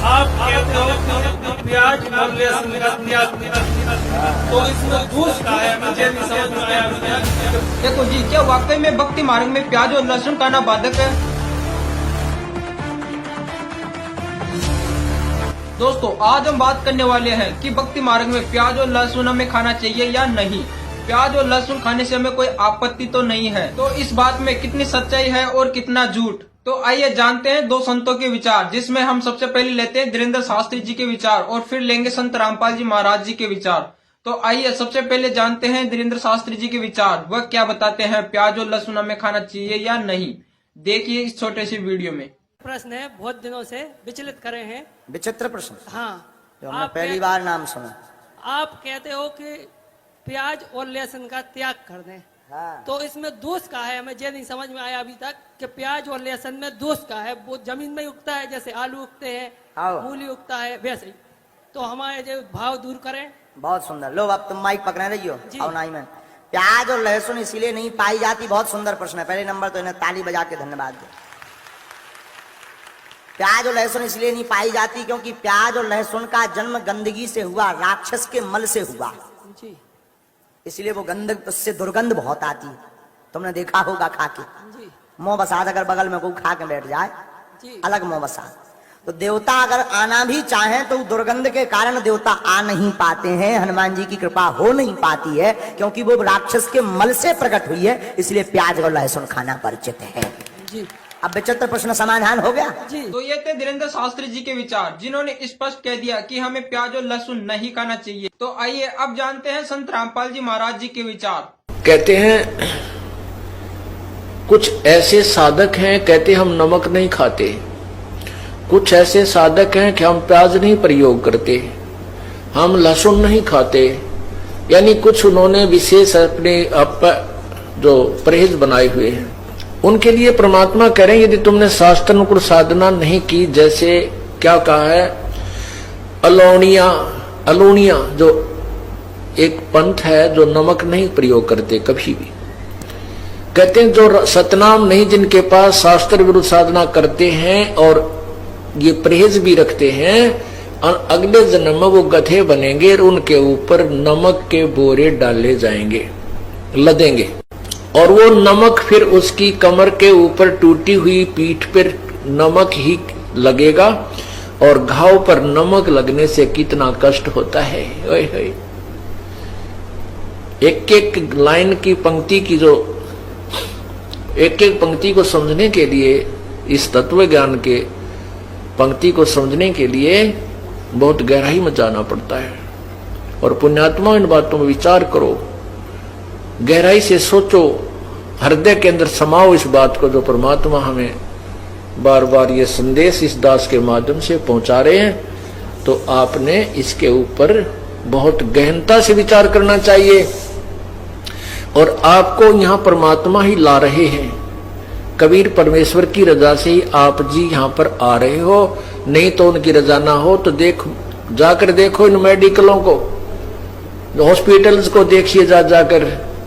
आप कहते हो कि प्याज और लहसुन का त्याग, तो इसमें दोष का है, मुझे नहीं समझ में आया। देखो जी, क्या वाकई में भक्ति मार्ग में प्याज और लहसुन खाना बाधक है? दोस्तों, आज हम बात करने वाले हैं कि भक्ति मार्ग में प्याज और लहसुन हमें खाना चाहिए या नहीं। प्याज और लहसुन खाने से हमें कोई आपत्ति तो नहीं है, तो इस बात में कितनी सच्चाई है और कितना झूठ, तो आइए जानते हैं दो संतों के विचार, जिसमें हम सबसे पहले लेते हैं धीरेन्द्र शास्त्री जी के विचार और फिर लेंगे संत रामपाल जी महाराज जी के विचार। तो आइए सबसे पहले जानते हैं धीरेन्द्र शास्त्री जी के विचार, वह क्या बताते हैं, प्याज और लहसुन हमें खाना चाहिए या नहीं। देखिए इस छोटे से वीडियो में। प्रश्न है, बहुत दिनों से विचलित करे हैं। विचित्र प्रश्न। हाँ, जो हमने पहली बार नाम सुना। आप कहते हो कि प्याज और लहसुन का त्याग कर दें, हाँ। तो इसमें दोष का है? हमें ये नहीं समझ में आया अभी तक कि प्याज और लहसुन में दोष का है। वो जमीन में उगता है, जैसे आलू उगते हैं, मूली उगता है, वैसे ही। तो हमारे जो भाव दूर करें। बहुत सुंदर। लो अब तुम माइक पकड़े रही हो। नहीं में प्याज और लहसुन इसलिए नहीं पाई जाती। बहुत सुंदर प्रश्न है। पहले नंबर तो इन्हें ताली बजा के धन्यवाद दो। प्याज और लहसुन इसलिए नहीं पाई जाती क्योंकि प्याज और लहसुन का जन्म गंदगी से हुआ, राक्षस के मल से हुआ जी। इसलिए वो गंदग, उससे दुर्गंध बहुत आती है। तुमने देखा होगा खा के। मुंह बसात अगर बगल में कोई खा के बैठ जाए, अलग मुंह बसात। तो देवता अगर आना भी चाहे तो दुर्गंध के कारण देवता आ नहीं पाते हैं। हनुमान जी की कृपा हो नहीं पाती है क्योंकि वो राक्षस के मल से प्रकट हुई है, इसलिए प्याज और लहसुन खाना परिचित है जी। अब विचित्र प्रश्न समाधान हो गया जी। तो ये थे धीरेन्द्र शास्त्री जी के विचार, जिन्होंने स्पष्ट कह दिया कि हमें प्याज और लहसुन नहीं खाना चाहिए। तो आइए अब जानते हैं संत रामपाल जी महाराज जी के विचार। कहते हैं कुछ ऐसे साधक हैं, कहते हम नमक नहीं खाते। कुछ ऐसे साधक हैं कि हम प्याज नहीं प्रयोग करते, हम लहसुन नहीं खाते। यानी कुछ उन्होंने विशेष अपने जो परहेज बनाए हुए हैं। उनके लिए परमात्मा कह रहे हैं यदि तुमने शास्त्रानुकूल साधना नहीं की, जैसे क्या कहा है, अलोनिया जो एक पंथ है जो नमक नहीं प्रयोग करते कभी भी। कहते हैं जो सतनाम नहीं, जिनके पास शास्त्र विरुद्ध साधना करते हैं और ये परहेज भी रखते हैं, और अगले जन्म में वो गधे बनेंगे और उनके ऊपर नमक के बोरे डाले जाएंगे, लदेंगे, और वो नमक फिर उसकी कमर के ऊपर टूटी हुई पीठ पर नमक ही लगेगा। और घाव पर नमक लगने से कितना कष्ट होता है। ओए होए। एक एक लाइन की पंक्ति की जो एक एक पंक्ति को समझने के लिए, इस तत्व ज्ञान के पंक्ति को समझने के लिए बहुत गहराई में जाना पड़ता है। और पुण्यात्मा इन बातों में विचार करो, गहराई से सोचो, हृदय के अंदर समाओ इस बात को जो परमात्मा हमें बार बार ये संदेश इस दास के माध्यम से पहुंचा रहे हैं। तो आपने इसके ऊपर बहुत गहनता से विचार करना चाहिए। और आपको यहाँ परमात्मा ही ला रहे हैं, कबीर परमेश्वर की रजा से ही आप जी यहाँ पर आ रहे हो। नहीं तो उनकी रजा ना हो तो जाकर देखो इन मेडिकलों को, हॉस्पिटल्स को देखिए, जाकर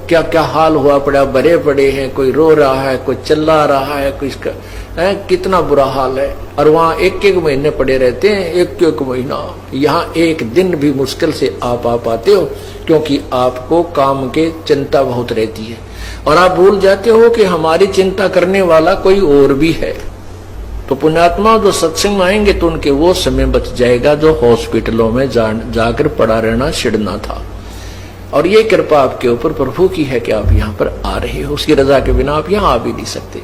क्या क्या हाल हुआ पड़ा, भरे पड़े हैं, कोई रो रहा है, कोई चिल्ला रहा है, कोई इसका है, कितना बुरा हाल है। और वहाँ एक एक महीने पड़े रहते हैं, एक एक महीना। यहाँ एक दिन भी मुश्किल से आप आ पाते हो क्योंकि आपको काम के चिंता बहुत रहती है और आप भूल जाते हो कि हमारी चिंता करने वाला कोई और भी है। तो पुण्यात्मा जो सत्संग में आएंगे तो उनके वो समय बच जाएगा जो हॉस्पिटलों में जाकर पड़ा रहना छिड़ना था। और ये कृपा आपके ऊपर प्रभु की है कि आप यहाँ पर आ रहे हो। उसकी रजा के बिना आप यहाँ आ भी नहीं सकते।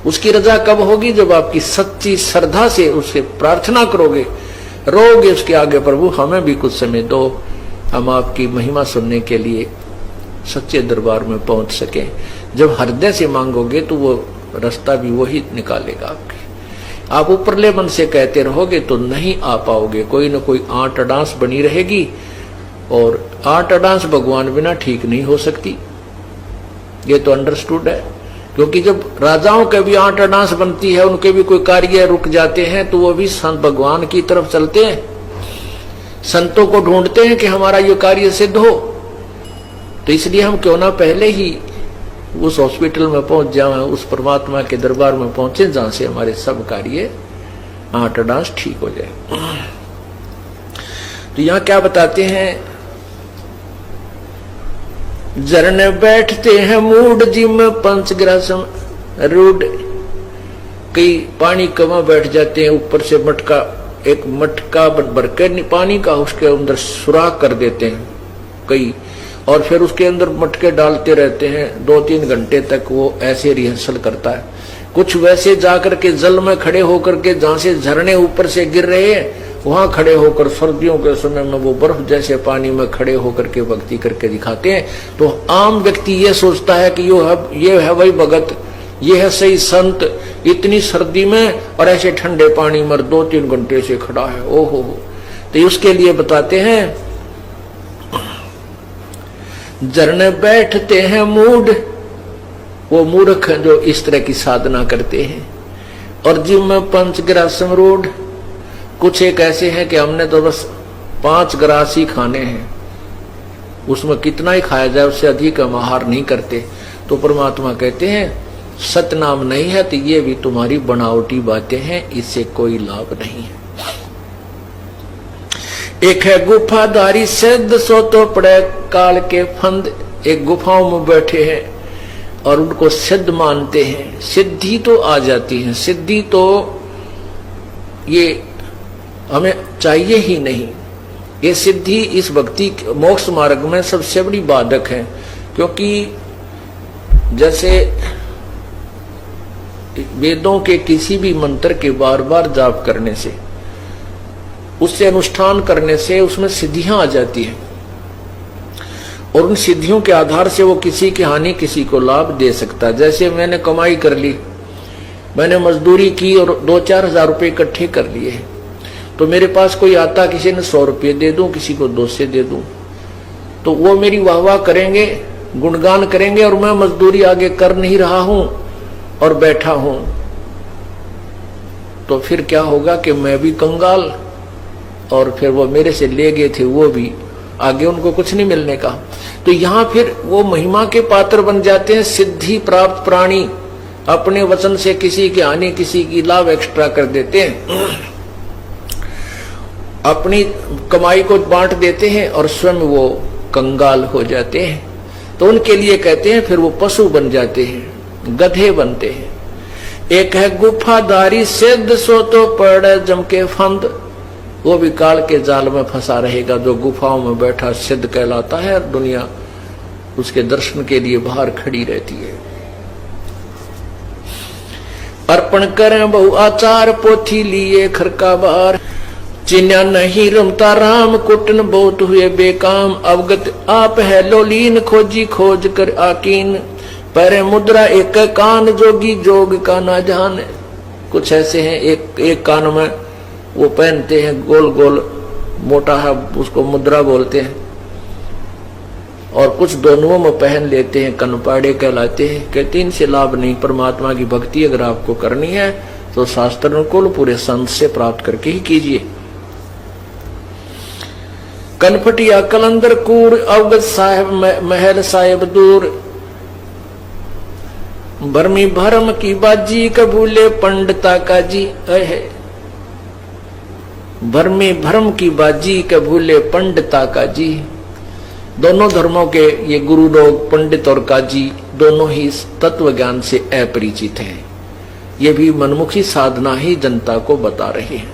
उसकी रजा कब होगी? जब आपकी सच्ची श्रद्धा से उससे प्रार्थना करोगे, रोगे उसके आगे, प्रभु हमें भी कुछ समय दो, हम आपकी महिमा सुनने के लिए सच्चे दरबार में पहुंच सके। जब हृदय से मांगोगे तो वो रास्ता भी वही निकालेगा आपके। आप ऊपरले मन से कहते रहोगे तो नहीं आ पाओगे, कोई न कोई आंट अडांस बनी रहेगी। और आंट अडांस भगवान बिना ठीक नहीं हो सकती, ये तो अंडरस्टूड है। क्योंकि जब राजाओं के भी आंट अडांस बनती है, उनके भी कोई कार्य रुक जाते हैं तो वो भी संत भगवान की तरफ चलते हैं, संतों को ढूंढते हैं कि हमारा ये कार्य सिद्ध हो। तो इसलिए हम क्यों ना पहले ही उस हॉस्पिटल में पहुंच जाए, उस परमात्मा के दरबार में पहुंचे जहां से हमारे सब कार्य आंट अडांस ठीक हो जाए। तो यहां क्या बताते हैं, झरने बैठते हैं मूड जिम पंचग्रासम रूड। कई पानी कमा बैठ जाते हैं, ऊपर से मटका, एक मटका भर के पानी का उसके अंदर सुराख कर देते हैं कई, और फिर उसके अंदर मटके डालते रहते हैं 2-3 घंटे तक। वो ऐसे रिहर्सल करता है। कुछ वैसे जाकर के जल में खड़े होकर के, जहां से झरने ऊपर से गिर रहे हैं, वहां खड़े होकर सर्दियों के समय में वो बर्फ जैसे पानी में खड़े होकर के भक्ति करके दिखाते हैं। तो आम व्यक्ति ये सोचता है कि ये है वही भगत, ये है सही संत, इतनी सर्दी में और ऐसे ठंडे पानी में 2-3 घंटे से खड़ा है, ओहो। तो उसके लिए बताते हैं, झरने बैठते हैं मूड, वो मूर्ख जो इस तरह की साधना करते हैं। और जिम में पंचग्रासम रूड, कुछ एक ऐसे हैं कि हमने तो बस 5 ग्रास ही खाने हैं, उसमें कितना ही खाया जाए उससे अधिक हम आहार नहीं करते। तो परमात्मा कहते हैं सतनाम नहीं है तो ये भी तुम्हारी बनावटी बातें हैं, इससे कोई लाभ नहीं है। एक है गुफाधारी सिद्ध, सो तो पड़े काल के फंद। एक गुफाओं में बैठे हैं और उनको सिद्ध मानते हैं, सिद्धि तो आ जाती है, सिद्धि तो ये हमें चाहिए ही नहीं। ये सिद्धि इस भक्ति मोक्ष मार्ग में सबसे बड़ी बाधक है, क्योंकि जैसे वेदों के किसी भी मंत्र के बार बार जाप करने से, उससे अनुष्ठान करने से उसमें सिद्धियां आ जाती हैं, और उन सिद्धियों के आधार से वो किसी की हानि किसी को लाभ दे सकता है। जैसे मैंने कमाई कर ली, मैंने मजदूरी की और 2-4 हजार रुपये इकट्ठे कर लिए, तो मेरे पास कोई आता, किसी ने 100 रुपये दे दूं, किसी को 200 दे दूं, तो वो मेरी वाह वाह करेंगे, गुणगान करेंगे, और मैं मजदूरी आगे कर नहीं रहा हूं और बैठा हूं। तो फिर क्या होगा कि मैं भी कंगाल, और फिर वो मेरे से ले गए थे वो भी, आगे उनको कुछ नहीं मिलने का। तो यहां फिर वो महिमा के पात्र बन जाते हैं, सिद्धि प्राप्त प्राणी अपने वचन से किसी की हानि किसी की लाभ एक्स्ट्रा कर देते हैं, अपनी कमाई को बांट देते हैं और स्वयं वो कंगाल हो जाते हैं। तो उनके लिए कहते हैं फिर वो पशु बन जाते हैं, गधे बनते हैं। एक है गुफाधारी सिद्ध, सो तो पड़े जम के फंद। वो भी काल के जाल में फंसा रहेगा, जो गुफाओं में बैठा सिद्ध कहलाता है, और दुनिया उसके दर्शन के लिए बाहर खड़ी रहती है। अर्पण करें बहु आचार, पोथी लिए खरका बार। चिन्या नहीं रमता राम, कुटन बहुत हुए बेकाम। अवगत आप है लोलीन, खोजी खोज कर आकीन। परे मुद्रा एक कान, जोगी जोग का ना जान। कुछ ऐसे हैं, एक कान में वो पहनते हैं गोल गोल मोटा है, उसको मुद्रा बोलते हैं, और कुछ दोनों में पहन लेते हैं, कनपाड़े कहलाते हैं। कहते इनसे लाभ नहीं। परमात्मा की भक्ति अगर आपको करनी है तो शास्त्र अनुकूल पूरे संत से प्राप्त करके ही कीजिए। कनपटिया कलंदर कूड़, अवगत साहेब महल साहेब दूर। भरमी भरम की बाजी, कबूले पंडिता का जी। भरमी भरम की बाजी, कबूले पंडिता का जी। दोनों धर्मों के ये गुरु लोग, पंडित और काजी, दोनों ही तत्व ज्ञान से अपरिचित हैं। ये भी मनमुखी साधना ही जनता को बता रहे हैं।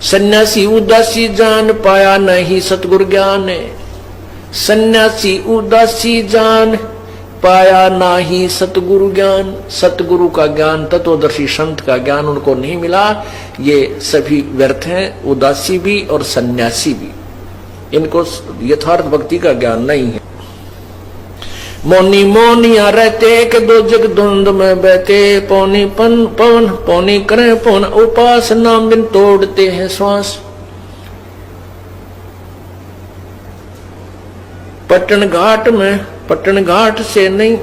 सन्यासी उदासी जान, पाया नहीं सतगुरु ज्ञान। सन्यासी उदासी जान, पाया नाही सतगुरु ज्ञान। सतगुरु का ज्ञान, तत्वदर्शी संत का ज्ञान उनको नहीं मिला। ये सभी व्यर्थ हैं, उदासी भी और सन्यासी भी। इनको यथार्थ भक्ति का ज्ञान नहीं है। मौनी मौनिया रहते के दो जग धुंध में बहते। पौनी पवन पौनी करें पौन उपास, नाम बिन तोड़ते हैं श्वास। पटन घाट से नहीं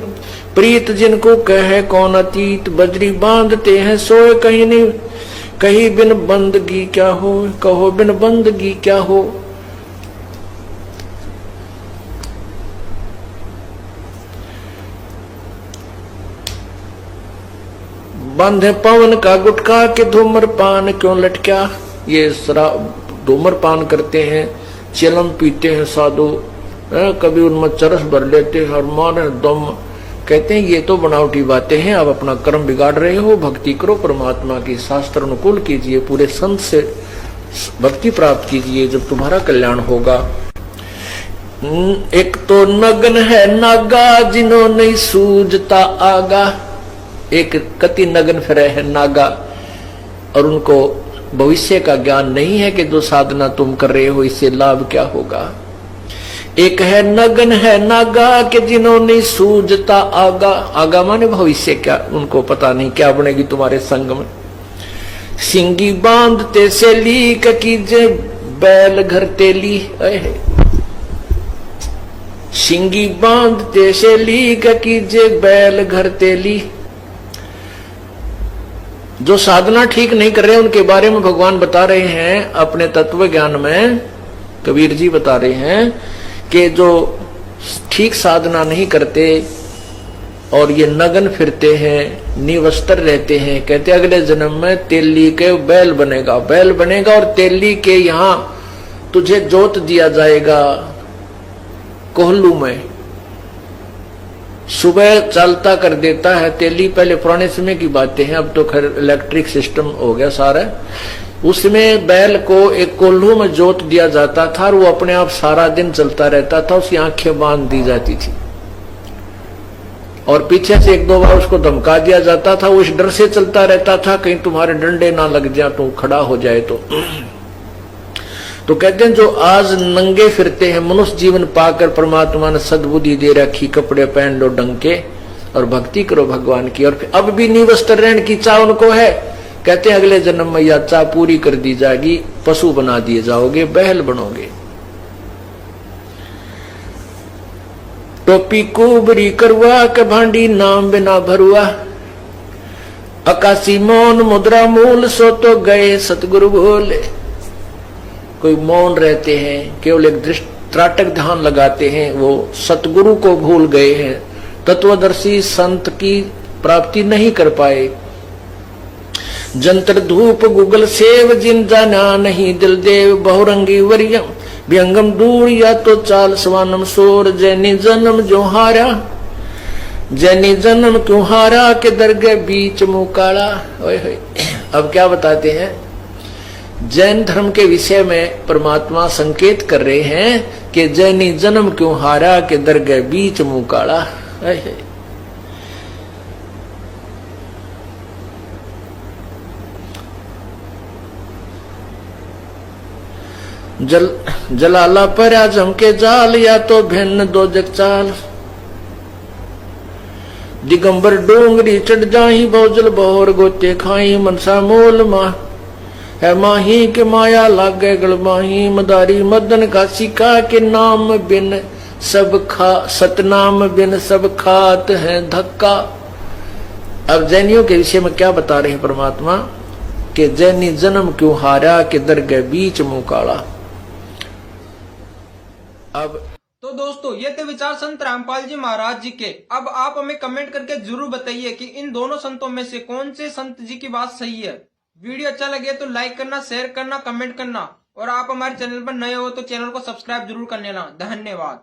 प्रीत, जिनको कहे कौन अतीत। बजरी बांधते हैं सोए कहीं नहीं, कहीं बिन बंदगी क्या हो। कहो बिन बंदगी क्या हो। बांधे पवन का गुटका के धूम्रपान क्यों लटका। ये शराब धूम्रपान करते हैं, चिलम पीते हैं साधु, कभी उनमें चरस भर लेते हैं और मारे दम। कहते हैं ये तो बनावटी बातें हैं, आप अपना कर्म बिगाड़ रहे हो। भक्ति करो परमात्मा की, शास्त्र अनुकूल कीजिए, पूरे संत से भक्ति प्राप्त कीजिए, जब तुम्हारा कल्याण होगा। एक तो नगन है नागा जिन्होंने सूझता आगा। एक कति नगन फिरे है नागा और उनको भविष्य का ज्ञान नहीं है कि जो साधना तुम कर रहे हो इससे लाभ क्या होगा। एक है नगन है नागा कि जिन्होंने सूझता आगा। आगा माने भविष्य, क्या उनको पता नहीं क्या बनेगी तुम्हारे संग में। सिंगी बांधते से ली कीजे बैल घर तेली। सिंगी बांधते से ली कीजे बैल घर तेली। जो साधना ठीक नहीं कर रहे उनके बारे में भगवान बता रहे हैं अपने तत्व ज्ञान में। कबीर जी बता रहे हैं कि जो ठीक साधना नहीं करते और ये नगन फिरते हैं, निवस्त्र रहते हैं, कहते अगले जन्म में तेली के बैल बनेगा। बैल बनेगा और तेली के यहाँ तुझे जोत दिया जाएगा कोहलू में। सुबह चलता कर देता है तेली। पहले पुराने समय की बातें हैं, अब तो खैर इलेक्ट्रिक सिस्टम हो गया सारा। उसमें बैल को एक कोल्हू में जोत दिया जाता था और वो अपने आप सारा दिन चलता रहता था। उसकी आंखें बांध दी जाती थी और पीछे से एक दो बार उसको धमका दिया जाता था। वो इस डर से चलता रहता था कहीं तुम्हारे डंडे ना लग जाए, तो खड़ा हो जाए तो कहते हैं जो आज नंगे फिरते हैं, मनुष्य जीवन पाकर परमात्मा ने सद्बुद्धि दे रखी, कपड़े पहन लो ढंग के और भक्ति करो भगवान की, और अब भी निवस्त्र रहने की चाह उनको है। कहते हैं अगले जन्म में यह चाह पूरी कर दी जाएगी, पशु बना दिए जाओगे, बैल बनोगे। टोपी कुबरी करवा के भांडी नाम बिना भरुआ। आकाशी मौन मुद्रा मूल सो तो गए सतगुरु भोले। कोई मौन रहते हैं, केवल एक दृष्टाटक ध्यान लगाते हैं, वो सतगुरु को भूल गए हैं, तत्वदर्शी संत की प्राप्ति नहीं कर पाए। जंतर धूप गुगल सेव जिन जाना नहीं दिल देव। बहुरंगी वरियम व्यंगम दूर या तो चाल स्वानम सोर। जैनी जन्म जो हारा, जैनी जन्म क्यों हारा के दरगे बीच मुकाला। अब क्या बताते हैं जैन धर्म के विषय में परमात्मा संकेत कर रहे हैं कि जैनी जन्म क्यों हारा के दरगे बीच मुकाला। जलाला पर आजम के जाल या तो भिन्न दो जग चाल। दिगंबर डोंगरी चढ़ जाही बहुजल बहुर गोते खाई। मनसा मोल माँ है माही के माया लागे गलमाही। मदारी मदन का सिका के नाम बिन सब खा, सतनाम बिन सब खात है धक्का। अब जैनियों के विषय में क्या बता रहे हैं परमात्मा कि जैनी जन्म क्यों हारा के दरगे बीच मुंह काला। अब तो दोस्तों ये थे विचार संत रामपाल जी महाराज जी के। अब आप हमें कमेंट करके जरूर बताइए कि इन दोनों संतों में से कौन से संत जी की बात सही है। वीडियो अच्छा लगे तो लाइक करना, शेयर करना, कमेंट करना, और आप हमारे चैनल पर नए हो तो चैनल को सब्सक्राइब जरूर कर लेना। धन्यवाद।